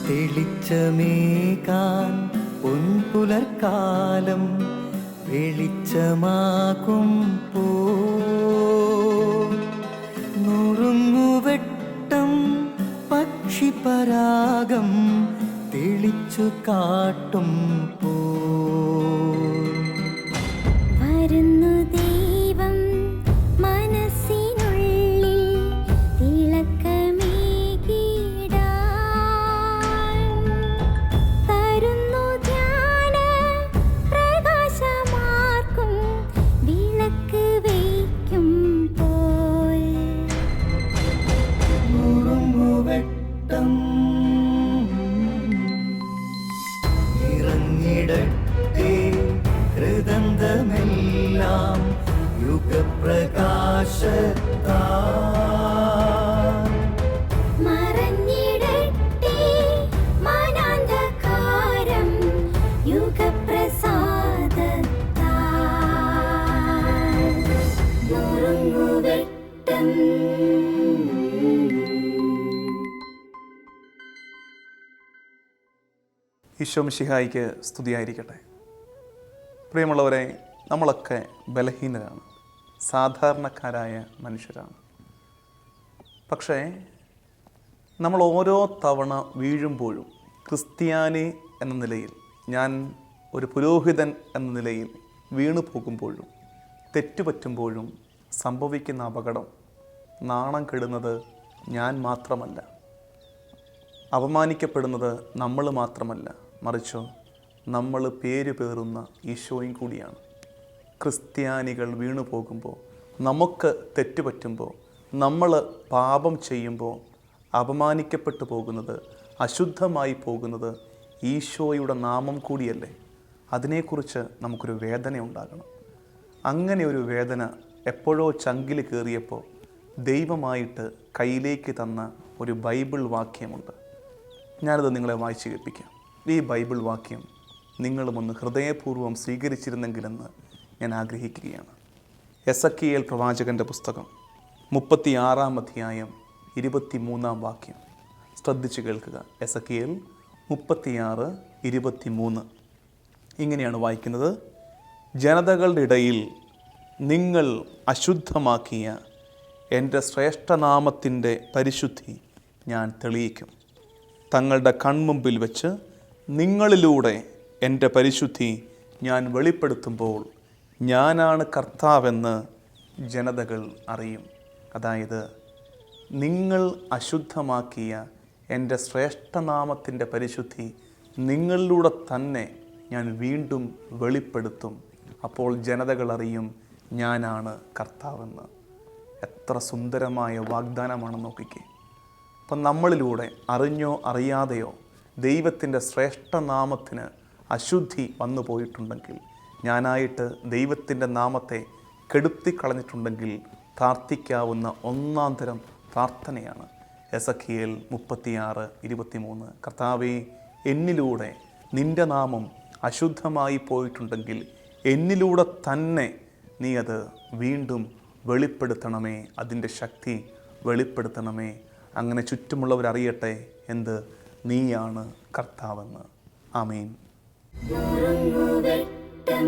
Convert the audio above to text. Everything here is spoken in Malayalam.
തെളിച്ചമേകാൻ പൊൻപുലർക്കാലം വെളിച്ചമാകും നുറുങ്ങുവെട്ടം പക്ഷിപരാഗം തെളിച്ചു കാട്ടും വരുന്നു ദൈവം മനസ്സിനുള്ളിൽ തിളക്കമേകിടാൻ, തരുന്നു ധ്യാന പ്രകാശമാർക്കും വിളക്ക് വയ്ക്കുമ്പോൾ. നുറുങ്ങുവെട്ടം ഇറങ്ങിടട്ടെ ഹൃദന്തമെല്ലാം യുഗപ്രകാശത്താൽ. മറഞ്ഞിടട്ടെ മനാന്ധകാരം യുഗപ്രസാദത്താൽ. നുറുങ്ങുവെട്ടം. ഈശോ മിശിഹായിക്ക് സ്തുതിയായിരിക്കട്ടെ. പ്രിയമുള്ളവരെ, നമ്മളൊക്കെ ബലഹീനരാണ്, സാധാരണക്കാരായ മനുഷ്യരാണ്. പക്ഷേ നമ്മൾ ഓരോ തവണ വീഴുമ്പോഴും, ക്രിസ്ത്യാനി എന്ന നിലയിൽ, ഞാൻ ഒരു പുരോഹിതൻ എന്ന നിലയിൽ വീണു പോകുമ്പോഴും, തെറ്റുപറ്റുമ്പോഴും സംഭവിക്കുന്ന അപകടം, നാണം കെടുന്നത് ഞാൻ മാത്രമല്ല, അപമാനിക്കപ്പെടുന്നത് നമ്മൾ മാത്രമല്ല, മറിച്ചോ നമ്മൾ പേര് പേറുന്ന ഈശോയും കൂടിയാണ്. ക്രിസ്ത്യാനികൾ വീണു പോകുമ്പോൾ, നമുക്ക് തെറ്റുപറ്റുമ്പോൾ, നമ്മൾ പാപം ചെയ്യുമ്പോൾ അപമാനിക്കപ്പെട്ടു പോകുന്നത്, അശുദ്ധമായി പോകുന്നത് ഈശോയുടെ നാമം കൂടിയല്ലേ? അതിനെക്കുറിച്ച് നമുക്കൊരു വേദന ഉണ്ടാകണം. അങ്ങനെ ഒരു വേദന എപ്പോഴോ ചങ്കിൽ കയറിയപ്പോൾ ദൈവമായിട്ട് കയ്യിലേക്ക് തന്ന ഒരു ബൈബിൾ വാക്യമുണ്ട്. ഞാനത് നിങ്ങളെ വായിച്ചു കേൾപ്പിക്കാം. ഈ ബൈബിൾ വാക്യം നിങ്ങളും ഒന്ന് ഹൃദയപൂർവ്വം സ്വീകരിച്ചിരുന്നെങ്കിലെന്ന് ഞാൻ ആഗ്രഹിക്കുകയാണ്. എസക്കിയേൽ പ്രവാചകൻ്റെ പുസ്തകം 36-ാം അധ്യായം 23-ാം വാക്യം ശ്രദ്ധിച്ചു കേൾക്കുക. എസക്കിയേൽ 36:23 ഇങ്ങനെയാണ് വായിക്കുന്നത്: ജനതകളുടെ ഇടയിൽ നിങ്ങൾ അശുദ്ധമാക്കിയ എൻ്റെ ശ്രേഷ്ഠനാമത്തിൻ്റെ പരിശുദ്ധി ഞാൻ തെളിയിക്കും. തങ്ങളുടെ കൺമുമ്പിൽ വെച്ച് നിങ്ങളിലൂടെ എൻ്റെ പരിശുദ്ധി ഞാൻ വെളിപ്പെടുത്തുമ്പോൾ ഞാനാണ് കർത്താവെന്ന് ജനതകൾ അറിയും. അതായത്, നിങ്ങൾ അശുദ്ധമാക്കിയ എൻ്റെ ശ്രേഷ്ഠനാമത്തിൻ്റെ പരിശുദ്ധി നിങ്ങളിലൂടെ തന്നെ ഞാൻ വീണ്ടും വെളിപ്പെടുത്തും. അപ്പോൾ ജനതകൾ അറിയും ഞാനാണ് കർത്താവെന്ന്. എത്ര സുന്ദരമായ വാഗ്ദാനമാണ് നോക്കിക്കേ. അപ്പം നമ്മളിലൂടെ അറിഞ്ഞോ അറിയാതെയോ ദൈവത്തിൻ്റെ ശ്രേഷ്ഠനാമത്തിന് അശുദ്ധി വന്നു പോയിട്ടുണ്ടെങ്കിൽ, ഞാനായിട്ട് ദൈവത്തിൻ്റെ നാമത്തെ കെടുത്തിക്കളഞ്ഞിട്ടുണ്ടെങ്കിൽ പ്രാർത്ഥിക്കാവുന്ന ഒന്നാം തരം പ്രാർത്ഥനയാണ് എസക്കിയേൽ 36:23. കർത്താവേ, എന്നിലൂടെ നിൻ്റെ നാമം അശുദ്ധമായി പോയിട്ടുണ്ടെങ്കിൽ എന്നിലൂടെ തന്നെ നീ അത് വീണ്ടും വെളിപ്പെടുത്തണമേ, അതിൻ്റെ ശക്തി വെളിപ്പെടുത്തണമേ. അങ്ങനെ ചുറ്റുമുള്ളവരറിയട്ടെ എന്ത്? നീയാണ് കർത്താവെന്ന്. ആമേൻ. നുറുങ്ങുവെട്ടം.